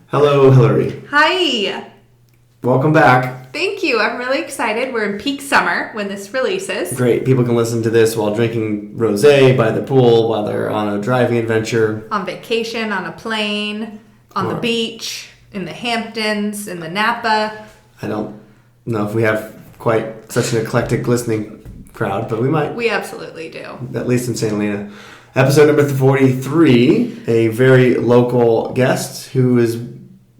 Hello, Hillary. Hi. Welcome back. Thank you. I'm really excited. We're in peak summer when this releases. Great. People can listen to this while drinking rosé by the pool, while they're on a driving adventure. On vacation, on a plane, on the beach, in the Hamptons, in the Napa. I don't know if we have quite such an eclectic listening crowd, but we might. We absolutely do. At least in St. Helena. Episode number 43, a very local guest who is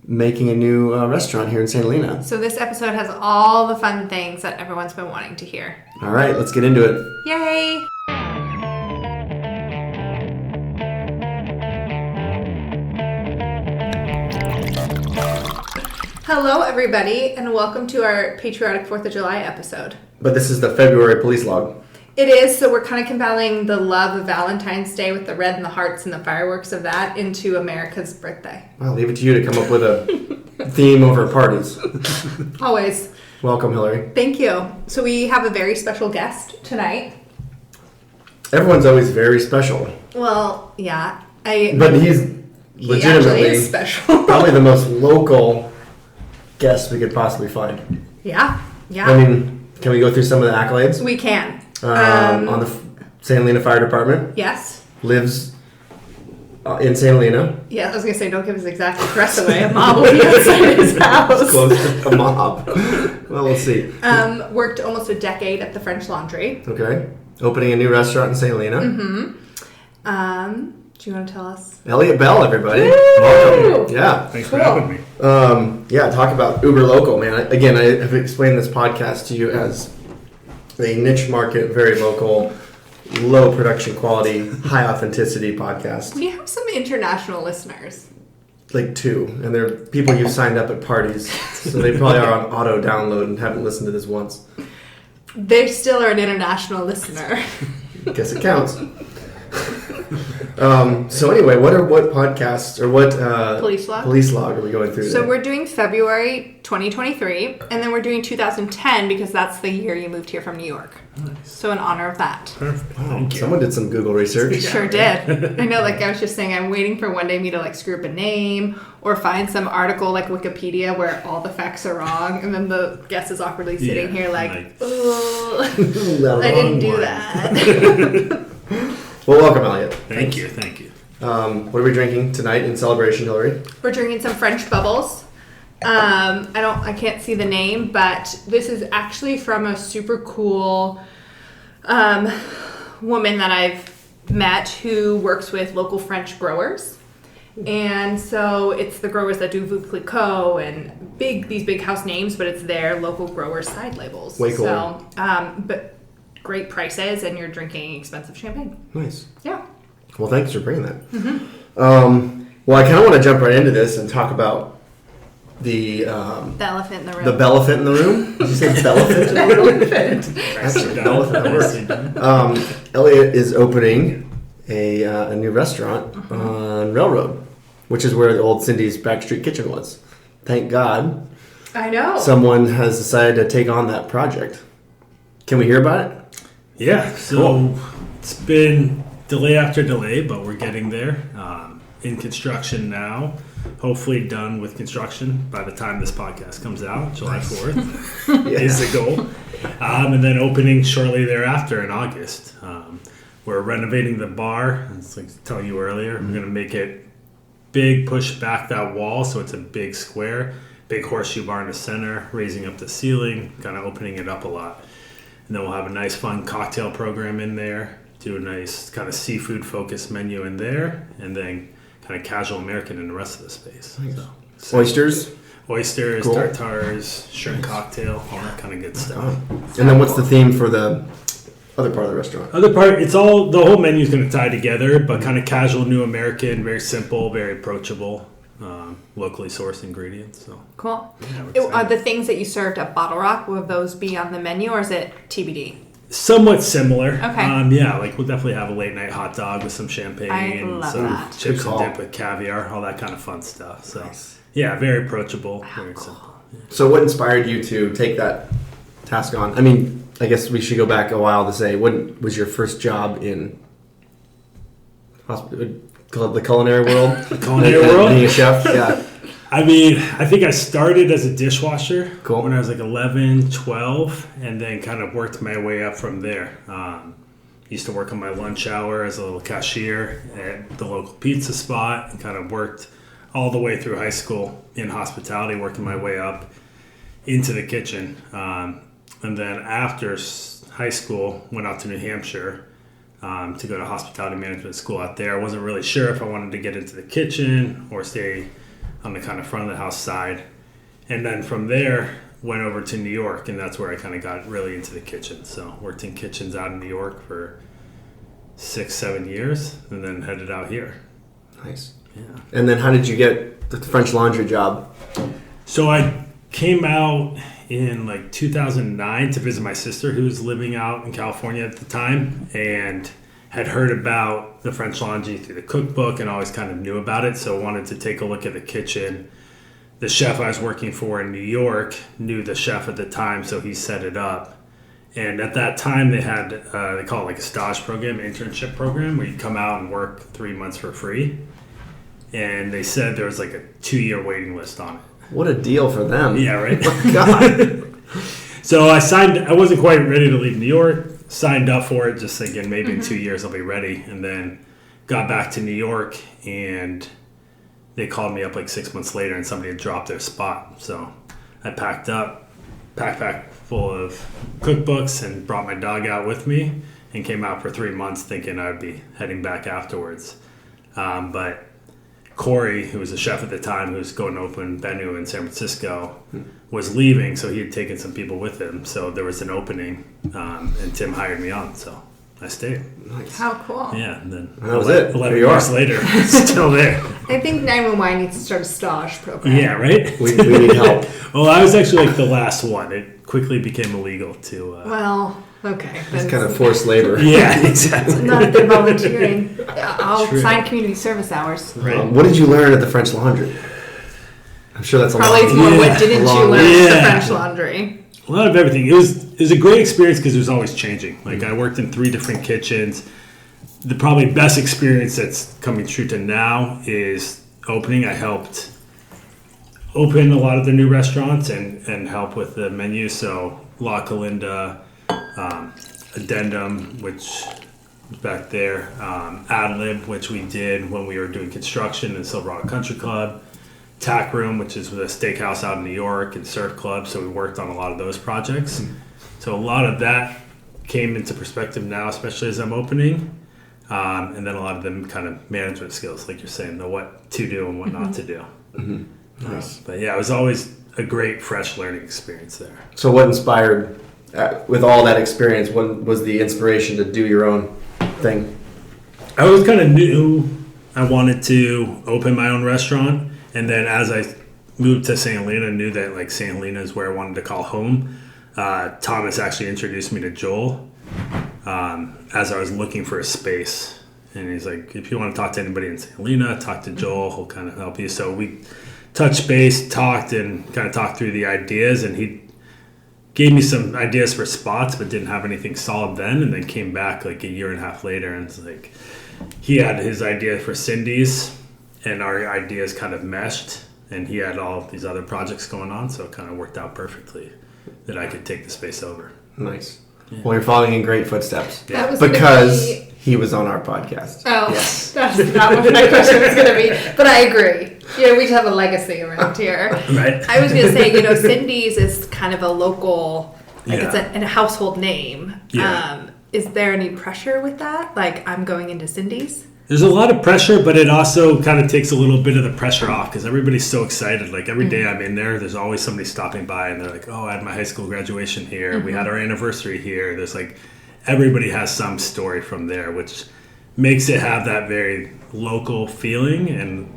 making a new restaurant here in St. Helena. So this episode has all the fun things that everyone's been wanting to hear. All right, let's get into it. Yay! Hello, everybody, and welcome to our patriotic 4th of July episode. But this is the February police log. It is, so we're kind of compiling the love of Valentine's Day with the red and the hearts and the fireworks of that into America's birthday. I'll leave it to you to come up with a theme over parties. Always. Welcome, Hillary. Thank you. So we have a very special guest tonight. Everyone's always very special. Well, yeah. But he's legitimately he actually is special. probably the most local guest we could possibly find. Yeah. I mean, can we go through some of the accolades? We can. On the St. Helena Fire Department. Yes. Lives in St. Helena. Yeah, I was going to say, don't give his exact address away. A mob will be outside his house. It's close to a mob. Well, let's see. Worked almost a decade at the French Laundry. Okay. Opening a new restaurant in St. Helena. Mm-hmm. Do you want to tell us? Elliot Bell, everybody. Woo! Welcome. Yeah. Thanks for having me. Yeah, talk about uber local, man. Again, I have explained this podcast to you as a niche market, very local, low production quality, high authenticity podcast. We have some international listeners. Like 2, and they're people you've signed up at parties, so they probably are on auto download and haven't listened to this once. They still are an international listener. Guess it counts. So anyway, what podcasts or what police log are we going through? So we're doing February 2023, and then we're doing 2010 because that's the year you moved here from New York. Nice. So in honor of that. Perfect. Wow, someone did some Google research. Sure did. I know, like I was just saying, I'm waiting for one day me to like screw up a name or find some article like Wikipedia where all the facts are wrong, and then the guest is awkwardly sitting here like, oh, I didn't do that. Well, welcome, Elliot. Thank you. What are we drinking tonight in celebration, Hillary? We're drinking some French bubbles. I can't see the name, but this is actually from a super cool woman that I've met who works with local French growers. And so it's the growers that do Veuve Clicquot and these big house names, but it's their local growers' side labels. Way cool. So, but great prices, and you're drinking expensive champagne. Nice. Yeah. Well, thanks for bringing that. Mm-hmm. Well, I kind of want to jump right into this and talk about the elephant in the room. The Belliphant in the room. Did you say Belliphant in the room? Actually, Belliphant. That works. Elliot is opening a new restaurant on Railroad, which is where the old Cindy's Backstreet Kitchen was. Thank God. I know. Someone has decided to take on that project. Can we hear about it? Yeah, so cool. It's been delay after delay, but we're getting there. In construction now, hopefully done with construction by the time this podcast comes out, July 4th is the goal. And then opening shortly thereafter in August. We're renovating the bar, as I was telling you earlier. We're going to make it big, push back that wall so it's a big square, big horseshoe bar in the center, raising up the ceiling, kind of opening it up a lot. And then we'll have a nice fun cocktail program in there, do a nice kind of seafood focused menu in there, and then kind of casual American in the rest of the space. Nice. So, Oysters, cool. Tartars, shrimp cocktail, all that kind of good stuff. And then what's the theme for the other part of the restaurant? It's all, the whole menu is going to tie together, but kind of casual new American, very simple, very approachable. Locally sourced ingredients. So cool. Are the things that you served at Bottle Rock, will those be on the menu, or is it TBD? Somewhat similar. Okay. Yeah, like we'll definitely have a late night hot dog with some champagne and some chips and dip with caviar, all that kind of fun stuff. So yeah, very approachable, very simple. Yeah. So what inspired you to take that task on? I mean, I guess we should go back a while to say, what was your first job in the culinary world? The culinary world? Being a chef, yeah. I mean, I think I started as a dishwasher Cool. when I was like 11, 12, and then kind of worked my way up from there. Used to work on my lunch hour as a little cashier at the local pizza spot and kind of worked all the way through high school in hospitality, working my way up into the kitchen. And then after high school, went out to New Hampshire to go to hospitality management school out there. I wasn't really sure if I wanted to get into the kitchen or stay on the kind of front of the house side. And then from there, went over to New York, and that's where I kind of got really into the kitchen. So worked in kitchens out in New York for 6-7 years, and then headed out here. Nice. Yeah. And then how did you get the French Laundry job? So I came out in like 2009 to visit my sister, who was living out in California at the time, and had heard about the French Laundry through the cookbook and always kind of knew about it. So wanted to take a look at the kitchen. The chef I was working for in New York knew the chef at the time, so he set it up. And at that time, they had, they call it like a stage program, internship program, where you come out and work 3 months for free. And they said there was like a 2-year waiting list on it. What a deal for them. Yeah, right? Oh my God. So I wasn't quite ready to leave New York, signed up for it, just thinking maybe in 2 years I'll be ready. And then got back to New York, and they called me up like 6 months later, and somebody had dropped their spot. So I packed up, backpack full of cookbooks, and brought my dog out with me, and came out for 3 months thinking I'd be heading back afterwards. But Corey, who was a chef at the time, who was going to open Benu in San Francisco, was leaving, so he had taken some people with him. So there was an opening, and Tim hired me on, so I stayed. Nice. How cool. Yeah, and then And that was it. 11 Here you years are. later, still there. I think 911 needs to start a stage program. Yeah, right? We need help. Well, I was actually like the last one. It quickly became illegal to... Well, okay. It's kind of forced labor. Yeah, exactly. Not if they're volunteering. I'll True. sign community service hours. Right. What did you learn at the French Laundry? I'm sure that's a Probably lot. it's more what didn't you Long- learn at the Yeah. French Laundry? A lot of everything. It was a great experience because it was always changing. Like I worked in 3 different kitchens. The probably best experience that's coming true to now is opening. I helped open a lot of the new restaurants and help with the menu. So La Calinda, Addendum, which was back there, Ad Lib, which we did when we were doing construction in Silverado Country Club, Tack Room, which is a steakhouse out in New York, and Surf Club. So we worked on a lot of those projects. So a lot of that came into perspective now, especially as I'm opening. And then a lot of them kind of management skills, like you're saying, the what to do and what not to do. Nice. But yeah, it was always a great, fresh learning experience there. So what inspired, with all that experience, what was the inspiration to do your own thing? I always kind of knew I wanted to open my own restaurant. And then as I moved to St. Helena, I knew that like St. Helena is where I wanted to call home. Thomas actually introduced me to Joel as I was looking for a space. And he's like, if you want to talk to anybody in St. Helena, talk to Joel. He'll kind of help you. So we touched base, talked, and kind of talked through the ideas. And he gave me some ideas for spots, but didn't have anything solid then. And then came back like a year and a half later, and it's like he had his idea for Cindy's, and our ideas kind of meshed. And he had all these other projects going on, so it kind of worked out perfectly that I could take the space over. Nice. Yeah. Well, you're following in great footsteps. That was Because he was on our podcast. Oh, Yes. that's not what my question was going to be. But I agree. You know, we have a legacy around here. Right. I was going to say, you know, Cindy's is kind of a local, like Yeah. it's a household name. Yeah. Is there any pressure with that? Like, I'm going into Cindy's? There's a lot of pressure, but it also kind of takes a little bit of the pressure off because everybody's so excited. Like every day I'm in there, there's always somebody stopping by and they're like, oh, I had my high school graduation here. We had our anniversary here. There's like, everybody has some story from there, which makes it have that very local feeling and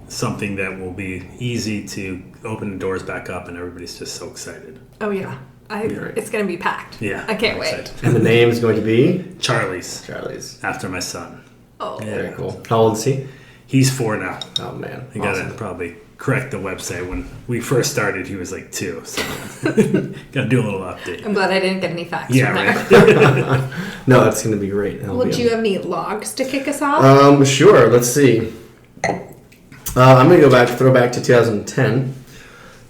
something that will be easy to open the doors back up, and everybody's just so excited. Oh, yeah. It's going to be packed. Yeah. I can't wait. excited. And the name is going to be? Charlie's, Charlie's. after my son. Oh. Yeah. Very cool. How old is he? He's 4 now. Oh, man. I gotta Awesome. probably correct the website. When we first started, he was like 2, so gotta do a little update. I'm glad I didn't get any facts Yeah, from there. right. No, that's going to be great. Well, do you have any logs to kick us off? Sure. Let's see. I'm going to throw back to 2010.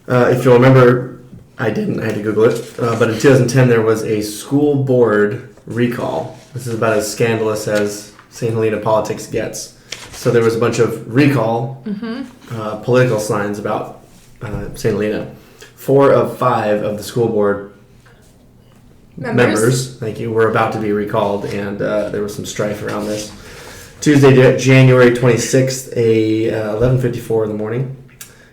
If you'll remember, I didn't. I had to Google it. But in 2010, there was a school board recall. This is about as scandalous as St. Helena politics gets. So there was a bunch of recall political signs about St. Helena. 4 of 5 of the school board members, thank you, were about to be recalled, and there was some strife around this. Tuesday, January 26th, 11:54 in the morning,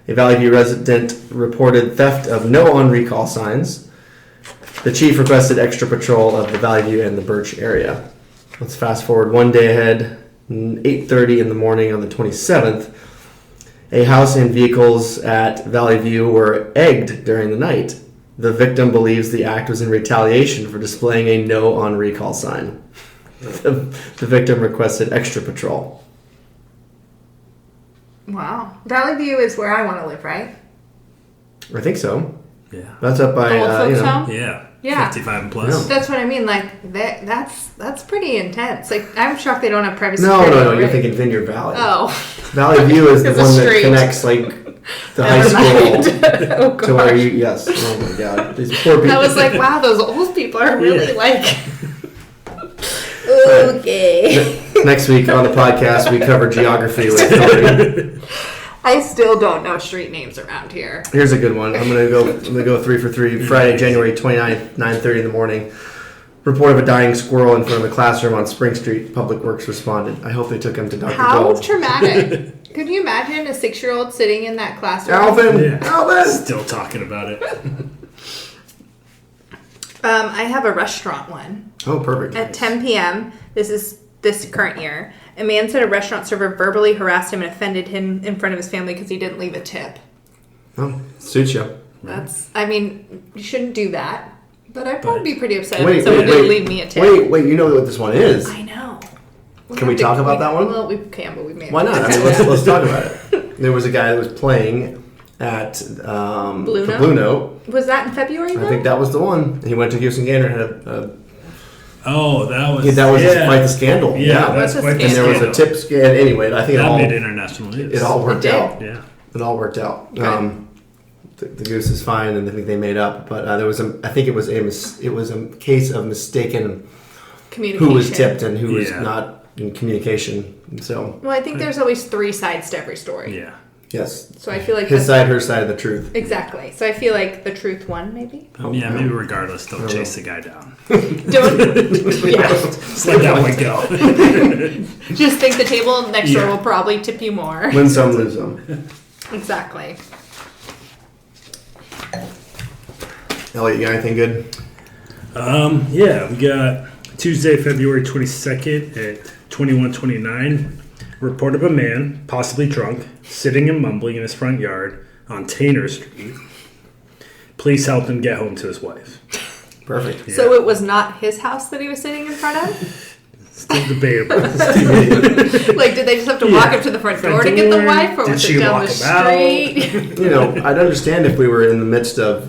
a Valley View resident reported theft of no on-recall signs. The chief requested extra patrol of the Valley View and the Birch area. Let's fast forward one day ahead, 8:30 in the morning on the 27th. A house and vehicles at Valley View were egged during the night. The victim believes the act was in retaliation for displaying a no on recall sign. The victim requested extra patrol. Wow. Valley View is where I want to live, right? I think so. Yeah. That's up by, Old folks home? Yeah. Yeah. 55 and plus. That's what I mean. Like, that's pretty intense. Like, I'm shocked they don't have privacy. No. You're thinking Vineyard Valley. Oh. Valley View is the It's a one that street. connects, like, the high school to where you, yes. Oh, my God. These poor people. I was like, wow, those old people are really like... Okay. Next week on the podcast, we cover geography with Hillary. I still don't know street names around here. Here's a good one. I'm gonna go 3 for 3. Friday, January 29th, 9:30 in the morning. Report of a dying squirrel in front of a classroom on Spring Street. Public Works responded. I hope they took him to Dr. How Gold. traumatic. Could you imagine a 6-year-old sitting in that classroom? Alvin! Still talking about it. I have a restaurant one. Oh, perfect. At 10 p.m., this is this current year, a man said a restaurant server verbally harassed him and offended him in front of his family because he didn't leave a tip. Oh, suits you. I mean, you shouldn't do that. But I'd probably be pretty upset if someone didn't leave me a tip. Wait, you know what this one is. I know. Can we talk about that one? Well, we can, but we may. Why not? I mean, let's talk about it. There was a guy that was playing at Blue the Note? Blue Note. Was that in February, though? I think that was the one. He went to Houston Gator and had that was quite the scandal. Yeah, that's quite the and there scandal. was a tip scandal. Anyway, I think that made international news. It all worked out. Yeah, it all worked out. The goose is fine, and I think they made up. But there was I think it was a case of mistaken communication. Who was tipped and who was not in communication. So well, I think there's always 3 sides to every story. Yeah. Yes. So I feel like his side, her side of the truth. Exactly. So I feel like the truth won, maybe. Maybe regardless, don't chase the guy down. Don't. Yeah. Just let that one go. Just think the table next door will probably tip you more. Win some, lose some. Exactly. Elliot, you got anything good? Yeah, we got Tuesday, February 22nd at 21:29. Report of a man, possibly drunk, sitting and mumbling in his front yard on Tanner Street. Police helped him get home to his wife. Perfect. Yeah. So it was not his house that he was sitting in front of? Still debatable. Like, did they just have to walk up to the front door to get the wife, or was it down the street? You know, I'd understand if we were in the midst of,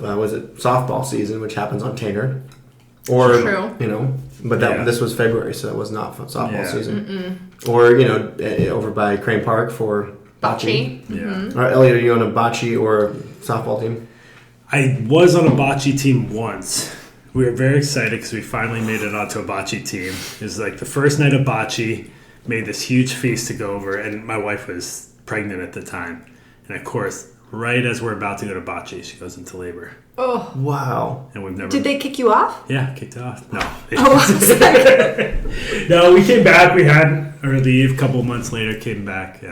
softball season, which happens on Tanner. Or, True. You know, but this was February, so it was not softball season. Mm-mm. Or, over by Crane Park for bocce. Yeah. Mm-hmm. All right, Elliot, are you on a bocce or a softball team? I was on a bocce team once. We were very excited because we finally made it onto a bocce team. It was like the first night of bocce, made this huge feast to go over, and my wife was pregnant at the time. And of course, right as we're about to go to bocce, she goes into labor. Oh. Wow. And we've never... Did they kick you off? Yeah, kicked off. No. Oh, no, we came back. We had our leave. A couple of months later, came back.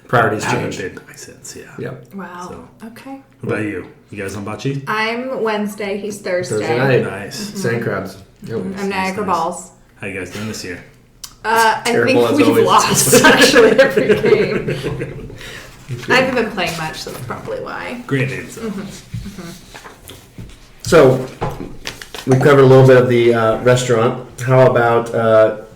Priorities haven't changed. been back since, Yep. Wow. So, okay. What about you? You guys on bocce? I'm Wednesday. He's Thursday. Thursday night. Nice. Mm-hmm. Sand crabs. Yep. I'm Niagara Balls. How you guys doing this year? I Terrible think as we've always. lost, actually, every game. I haven't been playing much, so that's probably why. Great names, though. So, we've covered a little bit of the restaurant. How about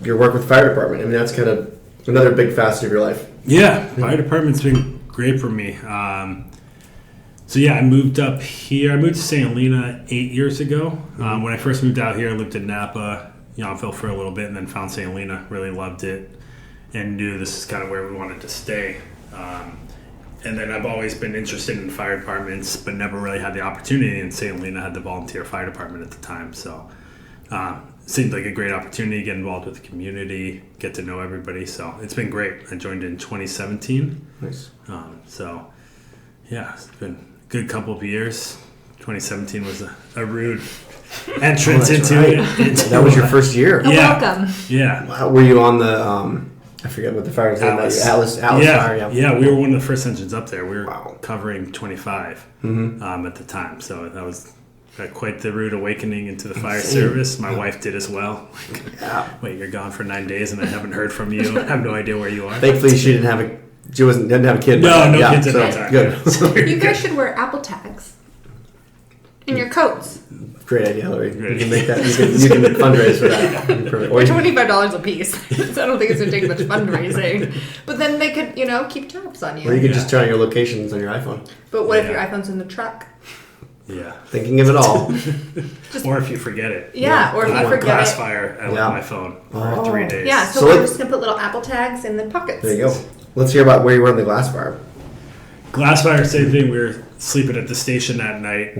your work with the fire department? I mean, that's kind of another big facet of your life. Yeah, fire department's been great for me. I moved up here. I moved to St. Helena 8 years ago. When I first moved out here, I lived in Napa, Yountville for a little bit, and then found St. Helena. Really loved it, and knew this is kind of where we wanted to stay. And then I've always been interested in fire departments, but never really had the opportunity. And St. Helena had the volunteer fire department at the time. So seemed like a great opportunity to get involved with the community, get to know everybody. So it's been great. I joined in 2017. Nice. So, yeah, it's been a good couple of years. 2017 was a rude entrance into it. That was your first year? Welcome. Yeah. Were you on the... I forget what the fire was. Atlas Fire. Yeah, we were one of the first engines up there. We were Wow. covering 25 at the time. So that was quite the rude awakening into the fire service. My wife did as well. Wait, you're gone for 9 days and I haven't heard from you. I have no idea where you are. Thankfully, she didn't have a kid. No kids at that time. Good. You guys should wear Apple tags in your coats. Great idea, Hillary. You can make that. You can fundraise for that. Or $25 a piece. So I don't think it's going to take much fundraising. But then they could, keep tabs on you. Or you could just turn on your locations on your iPhone. But what if your iPhone's in the truck? Yeah. Thinking of it all. Or if you forget it. Yeah, or if you forget glass it. fire, I left my phone for 3 days. Yeah, so we're just going to put little Apple tags in the pockets. There you go. Let's hear about where you were in the glass fire. Glass fire, same thing. We were sleeping at the station that night.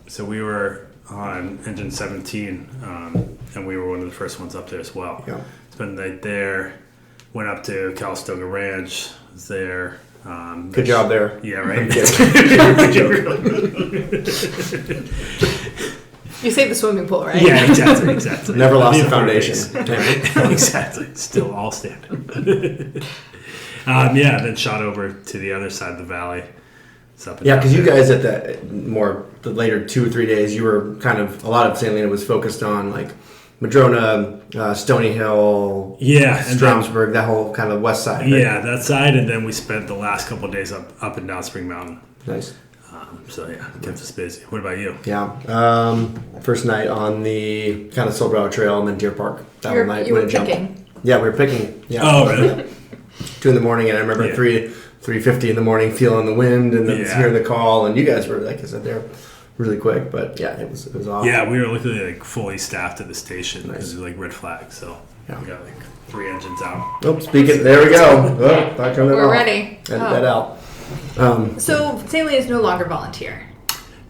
So we were on engine 17, and we were one of the first ones up there as well. Yeah. Spent the night there, went up to Calistoga Ranch, was there. Good job there. Yeah, right? You saved the swimming pool, right? Yeah, exactly. Never lost the foundation. Exactly. Still all standing. Then shot over to the other side of the valley. Yeah, because you guys at the later 2 or 3 days, you were kind of, a lot of St. Helena was focused on like Madrona, Stony Hill, Stromsburg, that whole kind of west side. Right? Yeah, that side, and then we spent the last couple of days up and down Spring Mountain. Nice. Kept us busy. What about you? Yeah, first night on the kind of Silverado Trail and then Deer Park. You were picking. Yeah, we were picking. Yeah. Oh, really? 2 in the morning, and I remember 3:50 in the morning, feeling the wind, and then hearing the call. And you guys were, like I said, there really quick, but yeah, it was awesome. Yeah, we were literally like fully staffed at the station because Nice. it was like red flag. So we got like 3 engines out. Oh, speaking, there we go. Oh, I turned that We're off. ready. Edit that out. So St. Helena is no longer volunteer.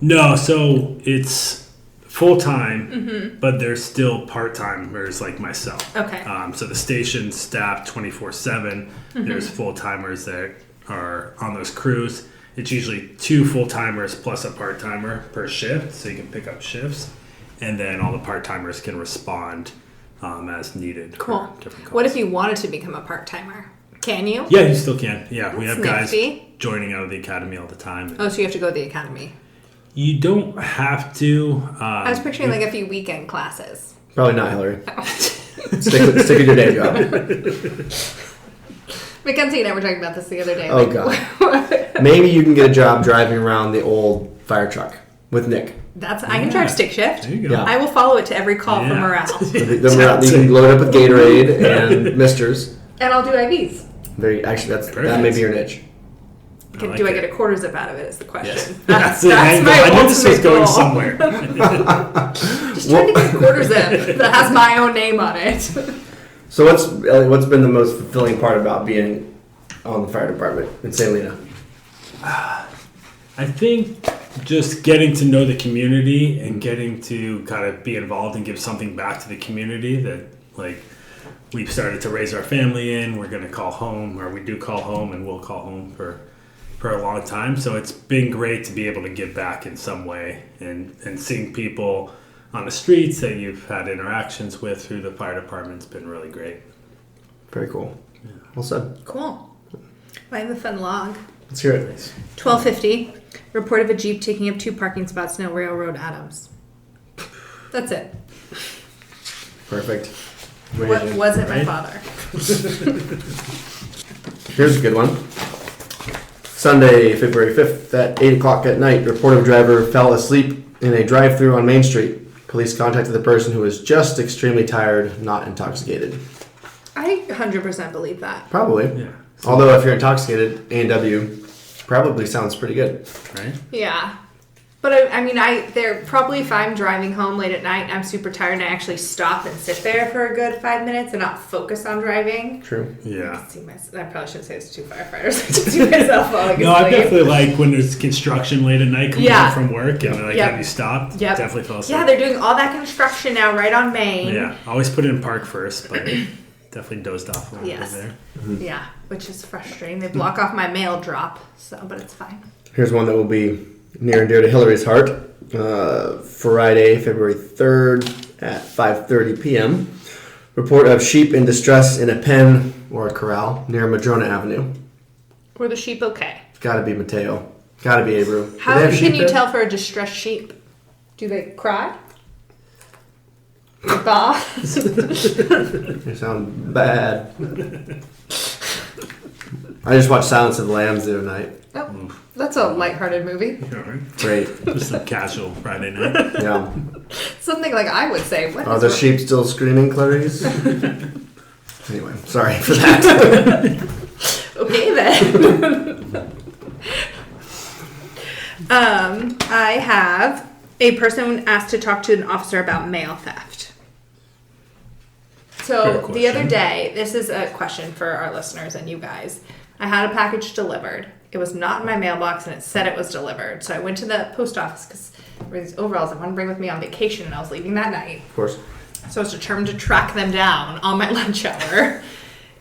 No, so it's full time, but there's still part timers like myself. Okay. So the station's staffed 24/7. There's full timers that are on those crews. It's usually 2 full timers plus a part timer per shift, so you can pick up shifts, and then all the part timers can respond as needed. Cool. Different calls. What if you wanted to become a part timer? Can you? Yeah, you still can. Yeah, we That's have guys nifty. joining out of the academy all the time. Oh, so you have to go to the academy. You don't have to. I was picturing like a few weekend classes. Probably not, Hillary. Stick with your day job. Mackenzie and I were talking about this the other day. Oh, God. Maybe you can get a job driving around the old fire truck with Nick. I can drive stick shift. There you go. Yeah. I will follow it to every call for morale. You can load it up with Gatorade and Misters. And I'll do IVs. That may be your niche. I Do I get a quarter zip out of it is the question. Yes. That's the angle. my I knew this was ultimate going goal. somewhere. Just trying to get a quarter zip that has my own name on it. So what's been the most fulfilling part about being on the fire department in St. Helena? I think just getting to know the community and getting to kind of be involved and give something back to the community that, like, we've started to raise our family in. We're going to call home, or we do call home, and we'll call home for a long time. So it's been great to be able to give back in some way and seeing people on the streets that you've had interactions with through the fire department's been really great. Very cool. Yeah. Well said. Cool. I have a fun log. Let's hear it. 12:50. Report of a Jeep taking up 2 parking spots near Railroad Adams. That's it. Perfect. What wasn't my father? Here's a good one. Sunday, February 5th at 8 o'clock at night, report of driver fell asleep in a drive-thru on Main Street. Police contacted the person who was just extremely tired, not intoxicated. I 100% believe that. Probably. Yeah. Although if you're intoxicated, A&W probably sounds pretty good. Right? Yeah. But I mean, they're probably if I'm driving home late at night and I'm super tired and I actually stop and sit there for a good 5 minutes and not focus on driving. True. Yeah. I probably shouldn't say it's 2 firefighters. I just see myself falling asleep. No, I definitely like when there's construction late at night coming home from work and they're like, have you stopped? Yep. Definitely fell asleep. Yeah, they're doing all that construction now right on Main. Yeah. Always put it in park first, but definitely dozed off a little bit there. Mm-hmm. Yeah, which is frustrating. They block off my mail drop, but it's fine. Here's one that will be near and dear to Hillary's heart. Friday, February 3rd at 5:30 p.m. Report of sheep in distress in a pen or a corral near Madrona Avenue. Were the sheep okay? Gotta be Mateo. Gotta be Abreu. How can you tell for a distressed sheep? Do they cry? They baw? You sound bad. I just watched Silence of the Lambs the other night. Oh, that's a lighthearted movie. Great. Just a casual Friday night. Yeah. Something like I would say. Are the sheep still screaming, Clarice? Anyway, sorry for that. Okay then. I have a person asked to talk to an officer about mail theft. So the other day, this is a question for our listeners and you guys. I had a package delivered. It was not in my mailbox and it said it was delivered. So I went to the post office because there were these overalls I wanted to bring with me on vacation and I was leaving that night. Of course. So I was determined to track them down on my lunch hour.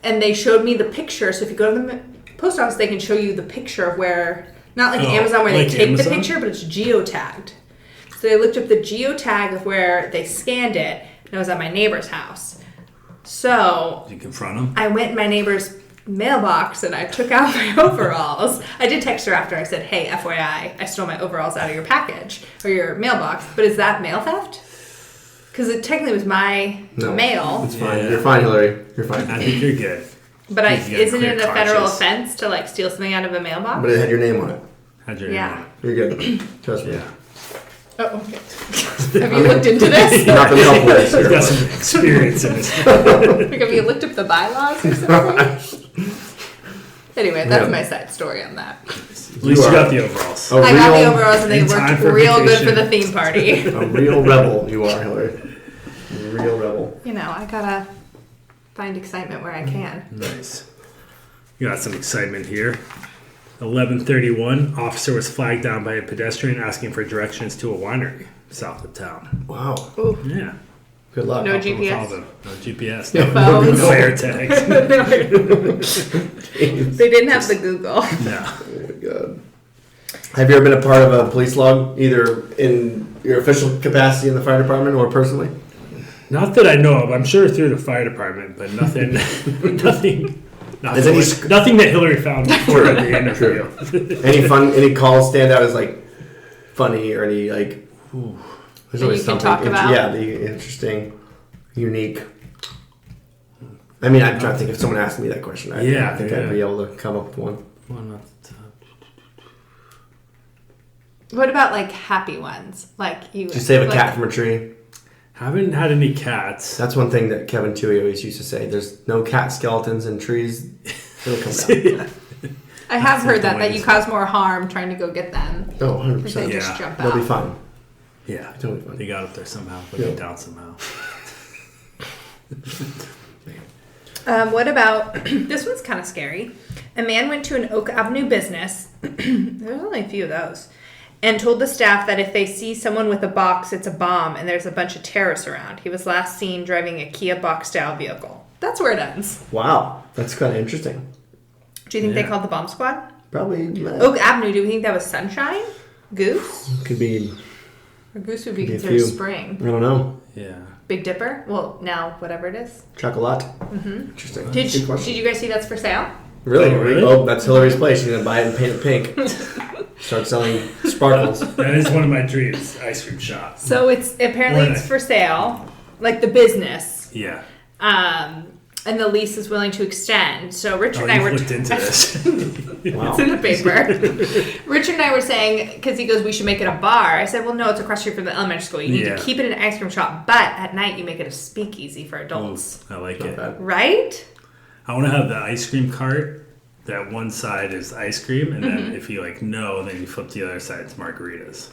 And they showed me the picture. So if you go to the post office, they can show you the picture of where, not like Amazon where they take the picture, but it's geotagged. So they looked up the geotag of where they scanned it and it was at my neighbor's house. So did you confront him? I went in my neighbor's mailbox and I took out my overalls. I did text her after. I said, hey, FYI, I stole my overalls out of your package or your mailbox. But is that mail theft? Because it technically was my mail. It's fine. Yeah. You're fine, Hillary. You're fine. I think you're good. But isn't it a federal offense to like steal something out of a mailbox? But it had your name on it. Had your name on it. You're good. Trust me. Yeah. Oh, okay. Have you looked into this? Not been helpful this You've got some experience in this. Like, have you looked up the bylaws or something? Anyway, that's my side story on that. At least you got the overalls. I got the overalls and they worked real good for the theme party. A real rebel you are, Hillary. A real rebel. You know, I gotta find excitement where I can. Nice. You got some excitement here. 11:31, officer was flagged down by a pedestrian asking for directions to a winery south of town. Wow. Ooh. Yeah. Good luck. No GPS. No GPS. No phones. No air tags. They didn't have the Google. No. Oh my god. Have you ever been a part of a police log, either in your official capacity in the fire department or personally? Not that I know of. I'm sure through the fire department, but nothing. Nothing that Hillary found before at the interview. Any calls stand out as like funny or any like? Ooh, there's always something. Talk about? Yeah, the interesting, unique. I mean, I'm trying to think if someone asked me that question. I think I'd be able to come up with one. One off the top. What about like happy ones? Like you. Did you save a cat from a tree? Haven't had any cats. That's one thing that Kevin Tui always used to say. There's no cat skeletons in trees. It'll come down. I have heard that you cause more harm trying to go get them. Oh, 100%. They just jump out. They'll be fine. Yeah. Totally fine. They got up there somehow. Put it down somehow. What about, this one's kind of scary. A man went to an Oak Avenue business. There's only a few of those. And told the staff that if they see someone with a box, it's a bomb, and there's a bunch of terrorists around. He was last seen driving a Kia box-style vehicle. That's where it ends. Wow. That's kind of interesting. Do you think they called the bomb squad? Probably. Oak Avenue, do we think that was Sunshine? Goose? Could be. Or Goose would be considered spring. I don't know. Yeah. Big Dipper? Well, now, whatever it is. Chocolate. Mm-hmm. Interesting. Did you guys see that's for sale? Really? Oh, really? Oh, that's Hillary's place. She's going to buy it and paint it pink. Start selling sparkles. That is one of my dreams, ice cream shop. So it's for sale, like the business. Yeah. And the lease is willing to extend. So Richard and I were looked into this. Wow. It's in the paper. Richard and I were saying, because he goes, we should make it a bar. I said, well, no, it's across the street from the elementary school. You need to keep it an ice cream shop, but at night you make it a speakeasy for adults. I like it. Right? I want to have the ice cream cart. That one side is ice cream, and then if you then you flip to the other side, it's margaritas.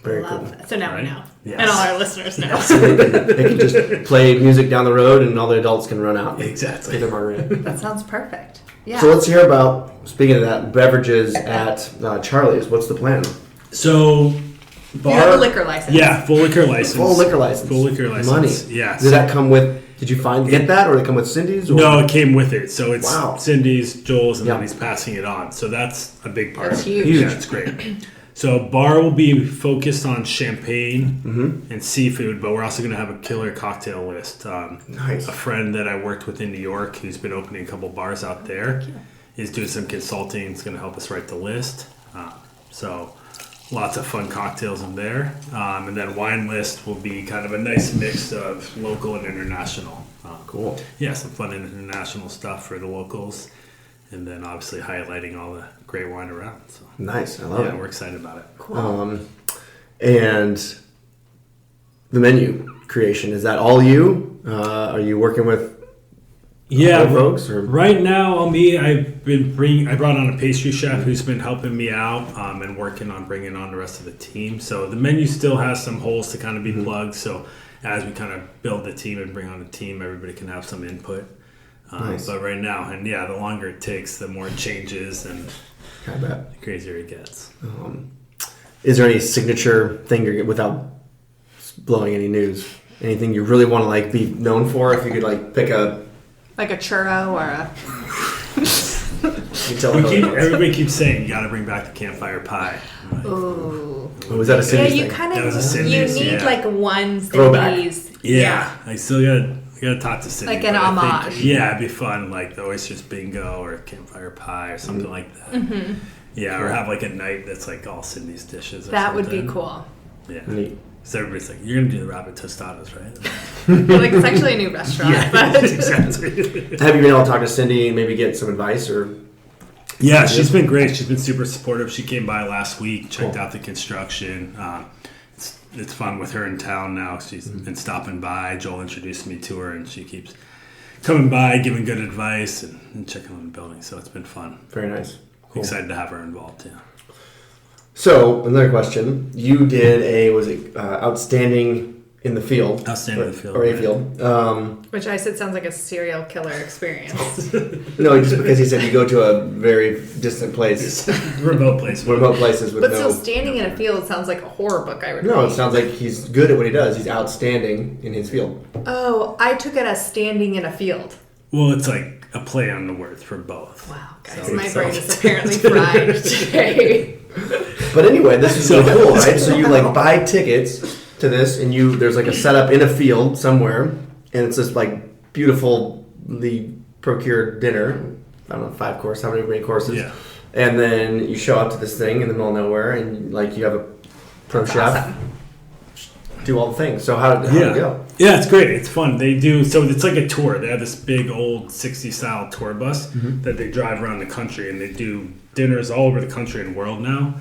Very Love cool. that. So now we know. Yes. And all our listeners know. They can just play music down the road, and all the adults can run out. Exactly. Get their margarita. That sounds perfect. Yeah. So let's hear about, speaking of that, beverages at Charlie's. What's the plan? So, you have a liquor license. Yeah, full liquor license. Full liquor license. Full liquor license. Money. Yeah. Did that come with, did you get that, or did it come with Cindy's? Or? No, it came with it. So it's Wow. Cindy's, Joel's, and Yeah. then he's passing it on. So that's a big part That's of it. huge. Yeah, it's great. So bar will be focused on champagne and seafood, but we're also going to have a killer cocktail list. Nice. A friend that I worked with in New York, who's been opening a couple bars out there, is doing some consulting. He's going to help us write the list. So lots of fun cocktails in there. And then wine list will be kind of a nice mix of local and international. Cool. Yeah, some fun international stuff for the locals. And then obviously highlighting all the great wine around. So Nice. I love yeah, it. we're excited about it. Cool. And the menu creation, is that all you? Are you working with other folks? Or? Right now, I brought on a pastry chef who's been helping me out and working on bringing on the rest of the team. So the menu still has some holes to kind of be plugged. So as we kind of build the team and bring on a team, everybody can have some input. Nice. But right now, and yeah, the longer it takes, the more it changes and I bet. the crazier it gets. Is there any signature thing without blowing any news? Anything you really want to be known for? If you could pick a Like a churro or a... you tell Everybody keeps saying you got to bring back the campfire pie. I'm like, Ooh. Oh, was that a Yeah, Cindy's you thing? kind That was a of... Cindy's, You need yeah. one Throwback. Cindy's. Yeah, I still gotta talk to Cindy. Like an but I think, homage. yeah, it'd be fun, like the oysters bingo or campfire pie or something like that. Mm-hmm. Yeah, or have a night that's all Cindy's dishes. Or That would be something. cool. Yeah, Neat. so everybody's like, "You're gonna do the rabbit tostadas, right?" It's actually a new restaurant. yeah, But exactly. Have you been able to talk to Cindy and maybe get some advice or? Yeah, she's been great. She's been super supportive. She came by last week, checked Cool. out the construction. It's fun with her in town now. She's been stopping by. Joel introduced me to her, and she keeps coming by, giving good advice and checking on the building. So it's been fun. Very nice. Cool. Excited to have her involved. Yeah. So another question: you did outstanding in the field, Outstanding in the field, or a right. field. which I said sounds like a serial killer experience. No, just because he said you go to a very distant place, Remote place. remote places with But no. still, standing in a field sounds like a horror book I would No, read. it sounds like he's good at what he does. He's outstanding in his field. Oh, I took it as standing in a field. Well, it's like a play on the words for both. Wow, guys, So my it's- brain is apparently fried today. But anyway, this is So- really cool, right? So you buy tickets to this, and there's a setup in a field somewhere, and it's this beautifully procured dinner. I don't know, 5 course, how many courses? Yeah. And then you show up to this thing in the middle of nowhere, and you have a pro That's chef awesome. do all the things. So how did it go? Yeah, it's great. It's fun. They do, so it's like a tour. They have this big old 60s style tour bus that they drive around the country, and they do dinners all over the country and world now.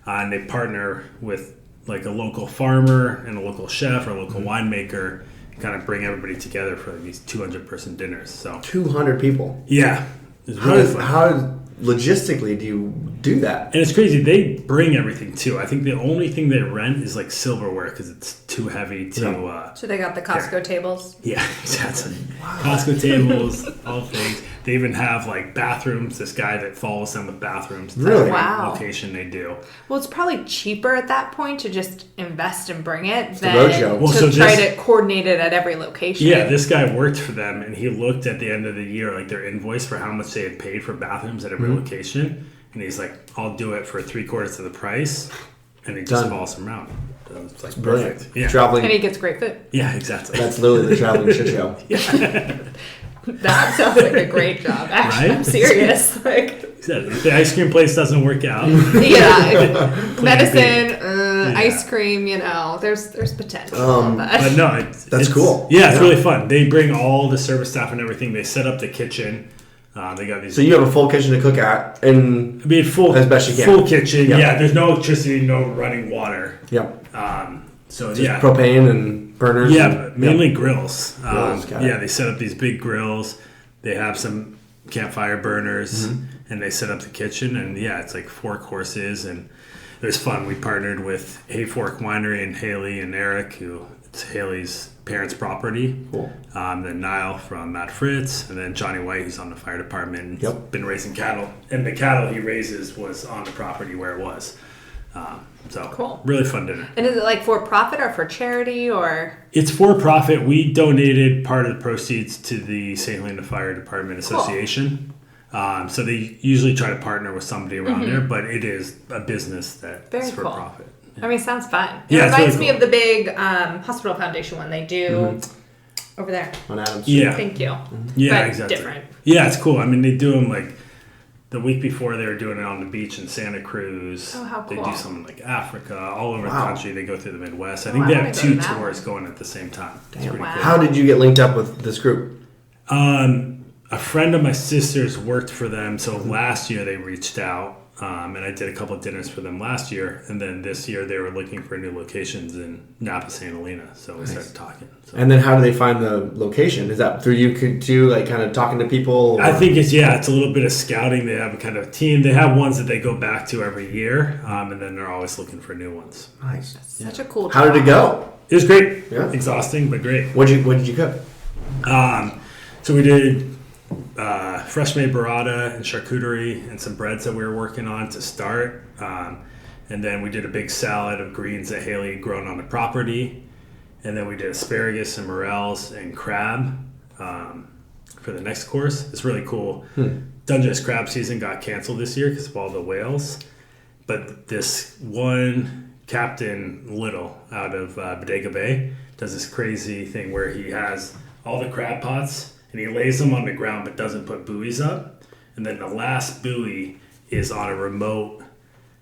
And they partner with a local farmer and a local chef or a local winemaker, kind of bring everybody together for these 200-person dinners. So 200 people. yeah, it's really fun. How logistically do you do that? And it's crazy. They bring everything too. I think the only thing they rent is silverware because it's too heavy to. So they got the Costco tables. Yeah, exactly. Costco tables, all things. They even have bathrooms. This guy that follows them with bathrooms. to Really? every Wow. Location they do. Well, it's probably cheaper at that point to just invest and bring it the than roadshow. Well, to so try this- to coordinate it at every location. Yeah, this guy worked for them, and he looked at the end of the year, their invoice for how much they had paid for bathrooms at every location, and he's like, "I'll do it for 3/4 of the price," and he just Done. follows them around. So it's Brilliant. perfect. Yeah, Traveling. And he gets great food. yeah, exactly. That's literally the traveling shit show. That sounds like a great job. Actually, Right? I'm serious. Exactly. If the ice cream place doesn't work out, Yeah, medicine, Yeah. ice cream. There's potential. but no, it's cool. Yeah, it's Yeah. really fun. They bring all the service staff and everything. They set up the kitchen. They got these. So you have a full kitchen to cook at, and full as best you can. Full kitchen. Yeah. Yeah, there's no electricity, no running water. yep, So just yeah, propane and burners. yeah, and, but mainly grills. Grills, got it. Yeah, they set up these big grills. They have some campfire burners, Mm-hmm. and they set up the kitchen. And yeah, it's 4 courses, and it was fun. We partnered with Hayfork Winery and Haley and Eric, who it's Haley's parents' property. Cool. Then Niall from Matt Fritz, and then Johnny White, who's on the fire department. Yep. Been raising cattle, and the cattle he raises was on the property where it was. So cool. Really fun dinner. And is it like for profit or for charity or? It's for profit. We donated part of the proceeds to the St. Helena Fire Department Association. So they usually try to partner with somebody around there, but it is a business that's for profit. I mean, it sounds fun. Yeah, it reminds really me of the big hospital foundation one they do over there. On Adams Street. Yeah. Thank you. Yeah, but exactly. Different. Yeah, it's cool. I mean, they do them like the week before they were doing it on the beach in Santa Cruz. Oh, how cool. They do something like Africa, all over the country. They go through the Midwest. I Oh, think I they wanna have go 2 to that tours one. going at the same time. It's Damn, pretty wow. cool. How did you get linked up with this group? A friend of my sister's worked for them, so last year they reached out, and I did a couple of dinners for them last year, and then this year they were looking for new locations in Napa, St. Helena, so we started talking. So. And then how do they find the location? Is that through you too, like kind of talking to people? Or? I think it's a little bit of scouting. They have a kind of team. They have ones that they go back to every year, and then they're always looking for new ones. Nice. Such a cool How did it go? It was great. Yeah. Exhausting, but great. What did you cook? So we did fresh made burrata and charcuterie and some breads that we were working on to start. And then we did a big salad of greens that Haley had grown on the property. And then we did asparagus and morels and crab for the next course. It's really cool. Dungeness crab season got canceled this year because of all the whales. But this one Captain Little out of Bodega Bay does this crazy thing where he has all the crab pots and he lays them on the ground but doesn't put buoys up. And then the last buoy is on a remote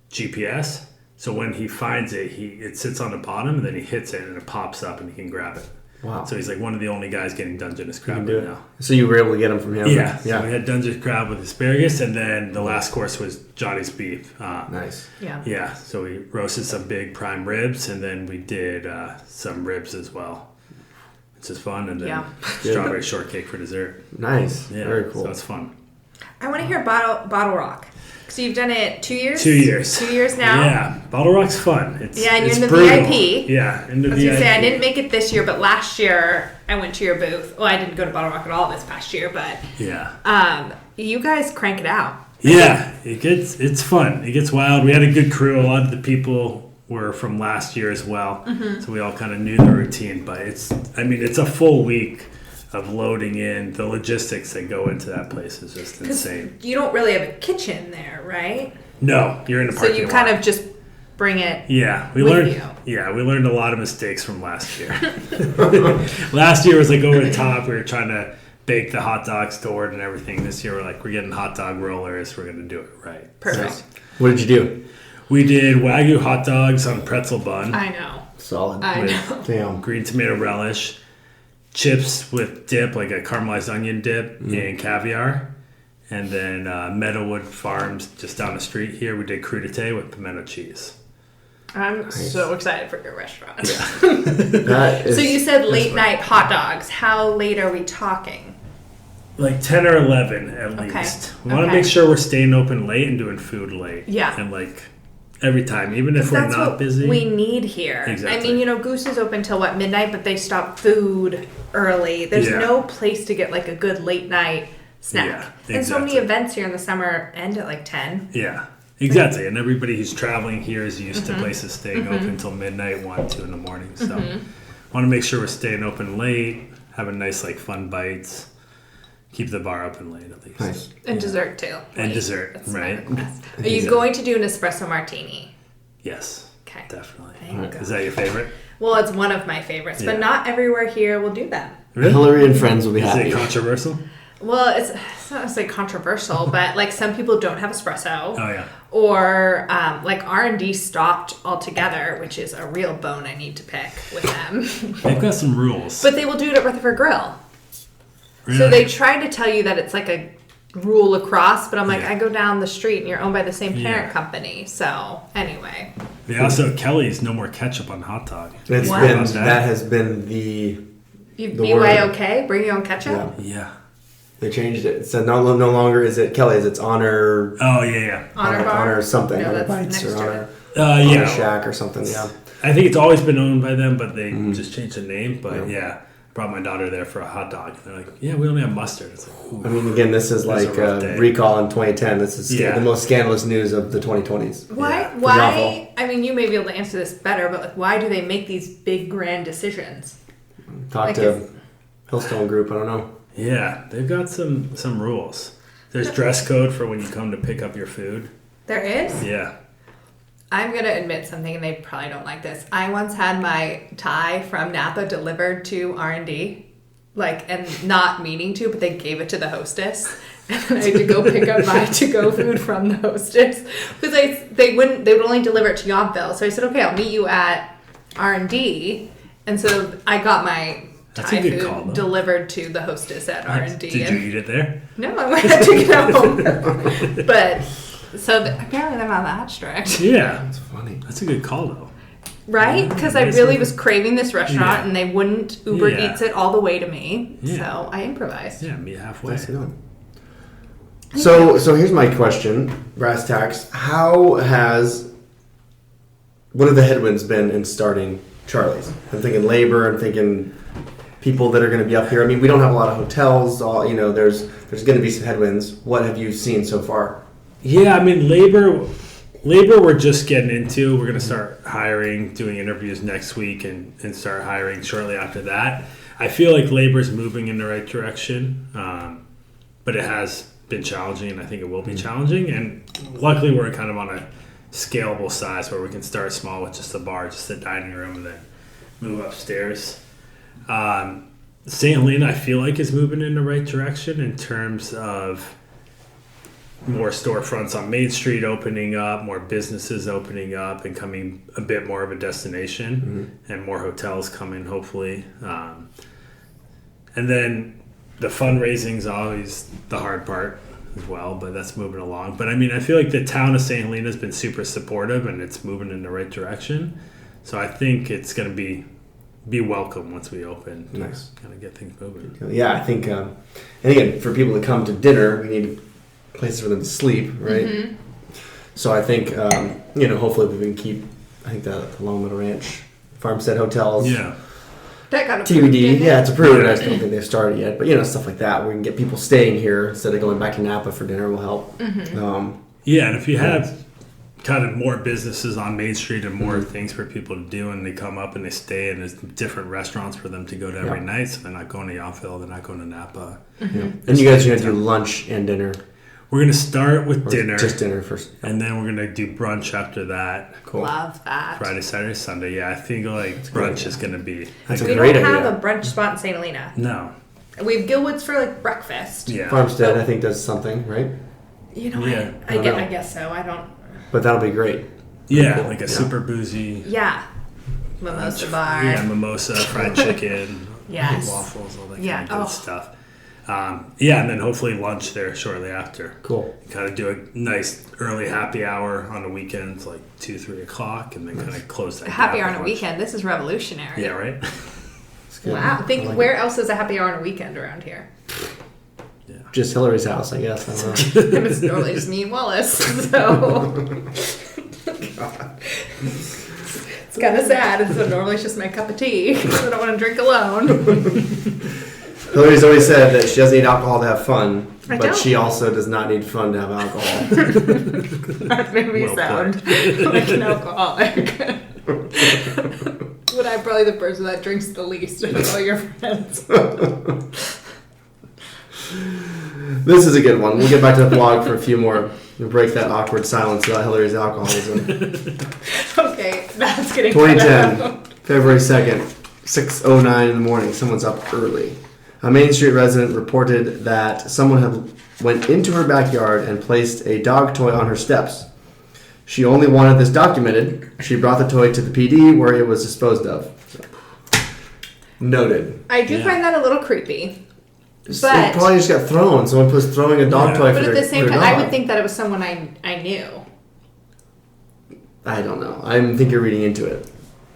GPS. So when he finds it, it sits on the bottom and then he hits it and it pops up and he can grab it. Wow. So he's like one of the only guys getting Dungeness crab do right it. now. So you were able to get them from him? Yeah. So we had Dungeness crab with asparagus, and then the last course was Johnny's beef. Nice. Yeah. Yeah. So we roasted some big prime ribs, and then we did some ribs as well, which is fun. And then strawberry shortcake for dessert. Nice. Yeah. Very cool. So it's fun. I want to hear Bottle Rock. So you've done it 2 years? 2 years. 2 years now? Yeah. Bottle Rock's fun. It's, Yeah, and you're it's in the brutal. VIP. Yeah, in the I was VIP. going to say, I didn't make it this year, but last year I went to your booth. Well, I didn't go to Bottle Rock at all this past year, but you guys crank it out. Yeah, it's fun. It gets wild. We had a good crew. A lot of the people were from last year as well, so we all kind of knew the routine. But it's a full week of loading in. The logistics that go into that place is just insane. You don't really have a kitchen there, right? No, you're in the So parking you lot. kind of just bring it. Yeah, we with learned. you. Yeah, we learned a lot of mistakes from last year. Last year was like over the top. We were trying to bake the hot dogs stored and everything. This year we're getting hot dog rollers. We're going to do it right. Perfect. So, What did you do? we did Wagyu hot dogs on pretzel bun. I know. Solid. I know. Damn. Green tomato relish, chips with dip, like a caramelized onion dip, and caviar. And then Meadowwood Farms, just down the street here, we did crudité with pimento cheese. I'm so excited for your restaurant. That is, So you said late night hot dogs. How late are we talking? Like 10 or 11 at Okay. least. We want to Okay. make sure we're staying open late and doing food late. Yeah. And like every time, even if we're That's not what busy. we need here. Exactly. I mean, Goose is open till midnight, but they stop food early. There's Yeah. no place to get like a good late night snack. Yeah, And so many exactly. events here in the summer end at like 10. Yeah, exactly. And everybody who's traveling here is used to places staying open until midnight, 1, 2 in the morning. So want to make sure we're staying open late, having nice fun bites, keep the bar open late at least. nice. And dessert too. And Late. dessert, That's my right? request. Are you going to do an espresso martini? Yes, Okay. definitely. There you go. Is that your favorite? Well, it's one of my favorites, but Yeah. not everywhere here will do that. Hillary and friends will be Is happy. it controversial? Well, it's not necessarily controversial, but some people don't have espresso. Oh yeah. Or R&D stopped altogether, which is a real bone I need to pick with them. They've got some rules. But they will do it at Rutherford Grill. Really? So they try to tell you that it's like a rule across, but I'm like, Yeah. I go down the street and you're owned by the same parent Yeah. company. So anyway. They also Kelly's no more ketchup on hot dog. It's Wow. been About that? that has been the BYOK, bring your own ketchup? yeah. Yeah. They changed it. So no longer is it Kelly's. It's Honor Oh yeah. Honor bar? Honor something. No, Honor that's Bites next or to Honor. it. Yeah. Shack or something, yeah. I think it's always been owned by them, but they just changed the name. But yeah, brought my daughter there for a hot dog. They're like, yeah, we only have mustard. It's like, ooh. I mean, again, this is like recall in 2010. This is the most scandalous news of the 2020s. Why? I mean, you may be able to answer this better, but like, why do they make these big, grand decisions? Talk to Hillstone Group. I don't know. Yeah, they've got some rules. There's dress code for when you come to pick up your food. There is? Yeah. I'm going to admit something, and they probably don't like this. I once had my Thai from Napa delivered to R&D, and not meaning to, but they gave it to the hostess. And then I had to go pick up my to-go food from the hostess. Because they would only deliver it to Yountville. So I said, okay, I'll meet you at R&D. And so I got my Thai food delivered to the hostess at R&D. Did you eat it there? No, I went to take it home. But... So apparently they're not that strict. Yeah. That's funny. That's a good call, though. Right? Because I really was craving this restaurant, and they wouldn't Uber Eats it all the way to me. Yeah. So I improvised. Yeah, meet halfway. So here's my question, brass tacks. What have the headwinds been in starting Charlie's? I'm thinking labor. I'm thinking people that are going to be up here. I mean, we don't have a lot of hotels. There's going to be some headwinds. What have you seen so far? Yeah, I mean, labor we're just getting into. We're going to start hiring, doing interviews next week and start hiring shortly after that. I feel like labor's moving in the right direction, but it has been challenging, and I think it will be challenging. And luckily, we're kind of on a scalable size where we can start small with just a bar, just a dining room, and then move upstairs. St. Helena, I feel like, is moving in the right direction in terms of more storefronts on Main Street opening up, more businesses opening up and coming a bit more of a destination, and more hotels coming, hopefully. And then the fundraising's always the hard part as well, but that's moving along. But I mean, I feel like the town of St. Helena has been super supportive, and it's moving in the right direction. So I think it's going to be welcome once we open. Nice. Kind of get things moving. Yeah, I think, and again, for people to come to dinner, we need places for them to sleep, right? Mm-hmm. So I think, hopefully we can keep, I think the Lone Little Ranch Farmstead Hotels. Yeah. That got approved. TBD. Yeah, it's approved. I just don't think they've started yet. But, stuff like that. We can get people staying here instead of going back to Napa for dinner will help. Mm-hmm. And if you have kind of more businesses on Main Street and more things for people to do, and they come up and they stay, and there's different restaurants for them to go to every night, so they're not going to Yountville, they're not going to Napa. Mm-hmm. And you guys are going to do lunch and dinner? We're going to start with dinner. Just dinner first. And then we're going to do brunch after that. Cool. Love that. Friday, Saturday, Sunday. Yeah, I think brunch is going to be... That's a great idea. We don't have a brunch spot in St. Helena. No. We have Gilwood's for breakfast. Yeah. Farmstead, I think, does something, right? I guess so. I don't... But that'll be great. Yeah, cool. Like a super boozy... Yeah. Mimosa bar. Yeah, mimosa, fried chicken, yes. waffles, all that kind of good stuff. And then hopefully lunch there shortly after. Cool. Kind of do a nice early happy hour on the weekends, like 2-3 o'clock, and then kind of close that. Happy hour on a weekend. This is revolutionary. Yeah, right. Wow. Where else is a happy hour on a weekend around here? Yeah. Just Hillary's house, I guess. I don't know. It's normally just me and Wallace. So. God. It's kind of sad. So normally it's just my cup of tea because I don't want to drink alone. Hillary's always said that she doesn't need alcohol to have fun, but she also does not need fun to have alcohol. That made me sound like an alcoholic. But I'm probably the person that drinks the least of all your friends. This is a good one. We'll get back to the blog for a few more. We'll break that awkward silence about Hillary's alcoholism. Okay, that's getting 2010, February 2nd, 6:09 in the morning. Someone's up early. A Main Street resident reported that someone had went into her backyard and placed a dog toy on her steps. She only wanted this documented. She brought the toy to the PD where it was disposed of. So, noted. I do find that a little creepy. It probably just got thrown. Someone was throwing a dog toy for their dog. But at the same time, I would think that it was someone I knew. I don't know. I think you're reading into it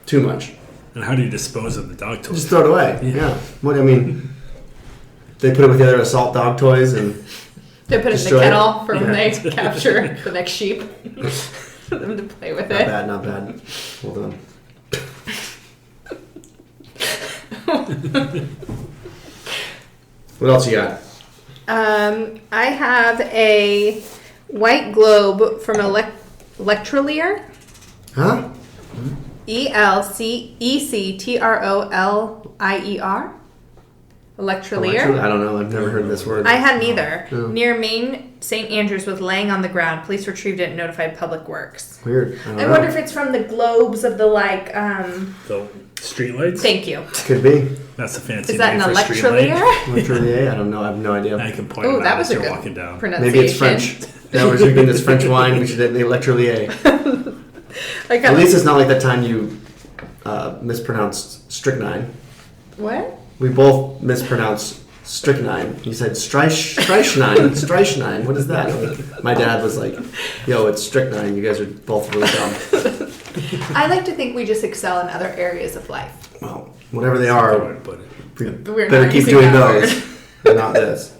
too much. And how do you dispose of the dog toy? Just throw it away. Yeah. What I mean... They put it with the other assault dog toys and they put it in the kennel for when they capture the next sheep. for them to play with Not it. bad, not bad. Hold on. What else you got? I have a white globe from Electrolier. Huh? Electrolier. Electrolier. I don't know. I've never heard this word. I hadn't either. Oh. Near Main St. Andrews was laying on the ground. Police retrieved it and notified Public Works. Weird. I wonder if it's from the globes of the The street lights? Thank you. Could be. That's a fancy Is that name an for street light. Electrolier? Electrolier? I don't know. I have no idea. I can point Oh, it that out was as a you're good walking down. pronunciation. Maybe it's French. Now we're drinking this French wine. We should have the Electrolier. At least it's not like that time you mispronounced strychnine. What? We both mispronounced strychnine. You said strychnine. Strychnine. What is that? My dad was like, yo, it's strychnine. You guys are both really dumb. I like to think we just excel in other areas of life. Well, whatever they are, We're better not keep using doing that those. word. And not this.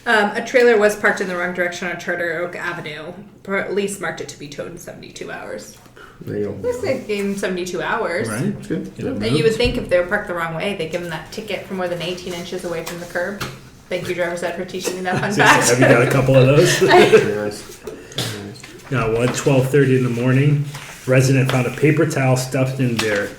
A trailer was parked in the wrong direction on Charter Oak Avenue. Police marked it to be towed in 72 hours. There you At least they gave him 72 hours. Right? That's good. And you would think if they were parked the wrong way, they'd give them that ticket for more than 18 inches away from the curb. Thank you, driver's ed, for teaching me that fun fact. Have you got a couple of those? Very nice. Very nice. Now, 12:30 in the morning, resident found a paper towel stuffed in their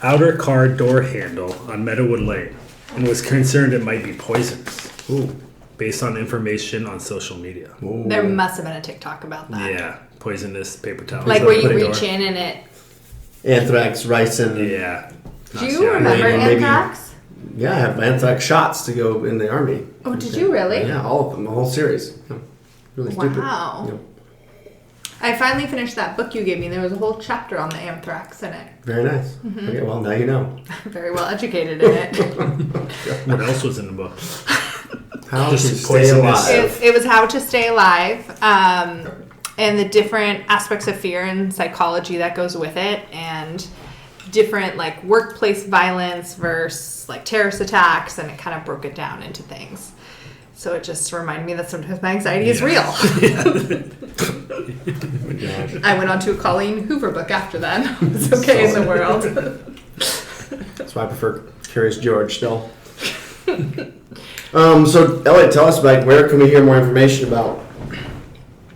outer car door handle on Meadowood Lane and was concerned it might be poisonous Ooh. based on information on social media. Ooh. There must have been a TikTok about that. Yeah, poisonous paper towel. Like where you Put it reach door. in and it... Anthrax, ricin. Yeah. Do you remember maybe- anthrax? Yeah, I have anthrax shots to go in the army. Oh, did you really? Yeah, all of them, the whole series. Yeah. Really stupid. Wow. Yeah. I finally finished that book you gave me. There was a whole chapter on the anthrax in it. Very nice. Okay, well, now you know. Very well educated in it. What else was in the book? How Just to stay poisonous. alive. It was how to stay alive, and the different aspects of fear and psychology that goes with it, and different like workplace violence versus like terrorist attacks, and it kind of broke it down into things. So it just reminded me that sometimes my anxiety is real. I went on to a Colleen Hoover book after that. It's okay in the world. That's why I prefer Curious George still. So, Elliot, tell us, like, where can we hear more information about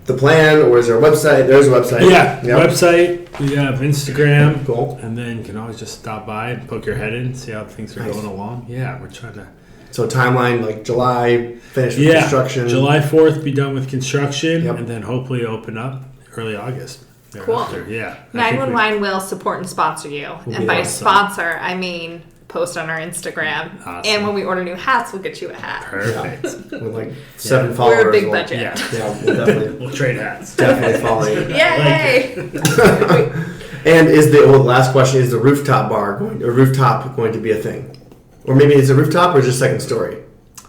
the plan, or is there a website? There's a website. Yeah, Yep. website. We have Instagram. Cool. And then you can always just stop by and poke your head in, see how things are Nice. going along. Yeah, we're trying to. So, timeline, like July, finish with construction. July 4th, be done with construction, Yep. and then hopefully open up early August. Cool. thereafter. Yeah. I think 911 will support and sponsor you. And by awesome. sponsor, I mean post on our Instagram. Awesome. And when we order new hats, we'll get you a hat. Perfect. With like 7 followers. We're a big we'll- budget. Yeah. Yeah, we'll definitely, We'll trade hats. definitely follow you. Yay! And last question, is the rooftop going to be a thing? Or maybe it's a rooftop or just second story?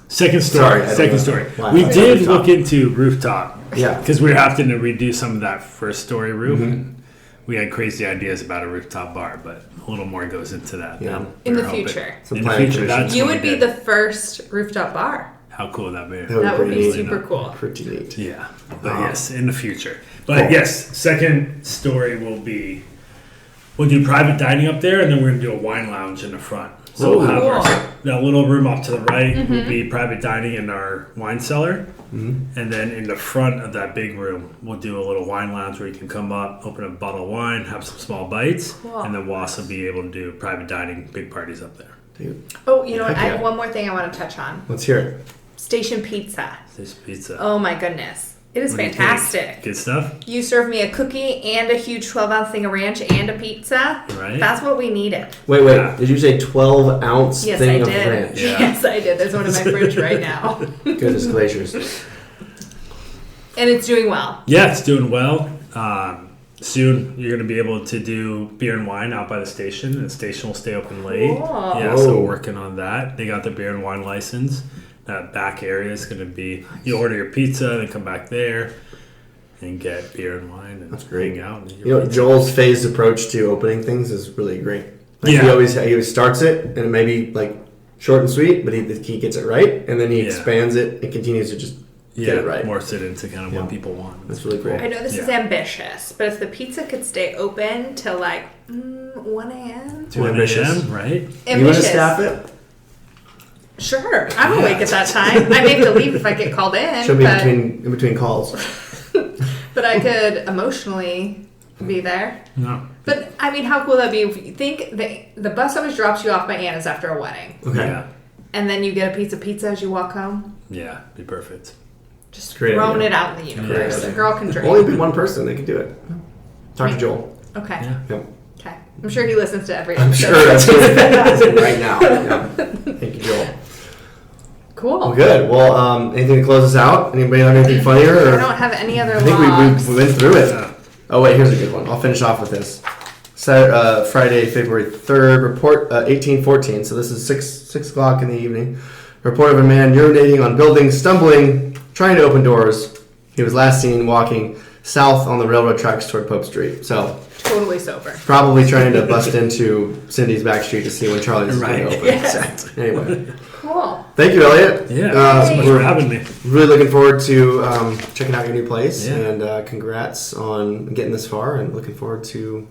Second Sorry, story. I don't Second know. story. Wow. We That's did rooftop. look into rooftop Yeah. because we were having to redo some of that first story roof. Mm-hmm. And we had crazy ideas about a rooftop bar, but a little more goes into that. Yeah. than In we the were hoping. future. Some In the planning future, commission. that's You what would we be did. the first rooftop bar. How cool would that be? That would be pretty super neat. cool. Pretty neat. Yeah, but Wow. yes, in the future. But Cool. yes, second story will be we'll do private dining up there, and then we're gonna do a wine lounge in the front. So we'll have Cool. that little room off to the right will be private dining in our wine cellar, and then in the front of that big room, we'll do a little wine lounge where you can come up, open a bottle of wine, have some small bites, Cool. and then we'll also be able to do private dining, big parties up there. Dude, Oh, you know what? Heck I yeah. have one more thing I want to touch on. let's hear it. Station Pizza. There's pizza. Oh my goodness. It is What do you think? fantastic. Good stuff, You served me a cookie and a huge 12-ounce thing of ranch and a pizza. right? That's what we needed. Wait. Yeah. Did you say 12-ounce Yes, thing I of did. ranch? Yeah. Yes, I did. There's one in my fridge right now. Goodness glaciers. And it's doing well. Yeah, it's doing well. Soon you're going to be able to do beer and wine out by the station. And the station will stay open late. Cool. Yeah, so Whoa. we're working on that. They got the beer and wine license. That back area is going to be, you order your pizza, then come back there and get beer and wine and That's great. hang out. And eat You know, your pizza. Joel's phased approach to opening things is really great. Like Yeah. he always starts it, and it may be like short and sweet, but he gets it right, and then he Yeah. expands it and continues to just get it right. Morphs it into kind of what people want. That's really cool. I know this is ambitious, but if the pizza could stay open till like 1 a.m. Too ambitious, right? You want to staff it? Sure, I'm awake at that time. I may have to leave if I get called in. She'll be in between calls. But I could emotionally be there. No. But I mean, how cool would that be if you think the bus always drops you off by Anna's after a wedding. Okay. Yeah. And then you get a piece of pizza as you walk home. Yeah, be perfect. Just Great throwing idea. it out in the universe. A girl can dream. Only be one person. They can do it. Talk to Joel. Okay. Yeah. Yep. Okay. I'm sure he listens to every I'm episode. sure that's right now. Yeah. Thank you, Joel. Cool. Well, good. Well, anything to close us out? Anybody have anything funnier? Or? I don't have any other I think logs. we went through it. Oh, wait, here's a good one. I'll finish off with this. Friday, February 3rd, report 1814. So this is 6 o'clock in the evening. Report of a man urinating on buildings, stumbling, trying to open doors. He was last seen walking south on the railroad tracks toward Pope Street. So Totally sober. probably trying to bust into Cindy's back street to see when Charlie's going to open. Yes. Anyway. Cool. Thank you, Elliot. Yeah, thanks so much for having me. Really looking forward to checking out your new place, Yeah. and congrats on getting this far, and looking forward to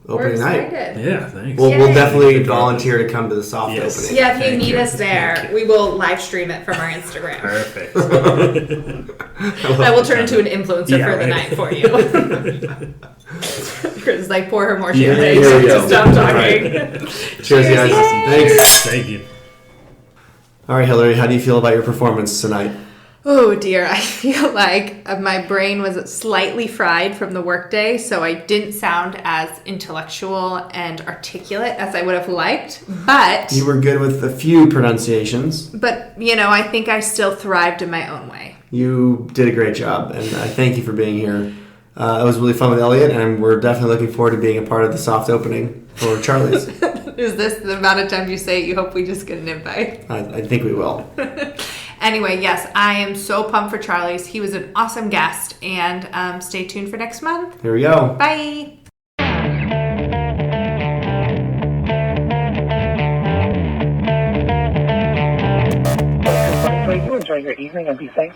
We're opening night. excited. Yeah, thanks. We'll Yay. definitely volunteer to come to the soft Yes. opening. Yeah, if you Thank need you. us there, Thank we will live stream it from our Instagram. Perfect. That will turn into an influencer Yeah, for the right. night for you. Chris, like, pour her more Yeah, champagne there we to go. stop talking. Right. Cheers, guys. Yay. Thanks. Thank you. All right, Hillary, how do you feel about your performance tonight? Oh dear, I feel like my brain was slightly fried from the workday, so I didn't sound as intellectual and articulate as I would have liked. But You were good with a few pronunciations. you know, I think I still thrived in my own way. You did a great job, and I thank you for being here. It was really fun with Elliot, and we're definitely looking forward to being a part of the soft opening for Charlie's. Is this the amount of time you say you hope we just get an invite? I think we will. Anyway, yes, I am so pumped for Charlie's. He was an awesome guest, and stay tuned for next month. Here we go. Bye. You enjoy your evening and be safe.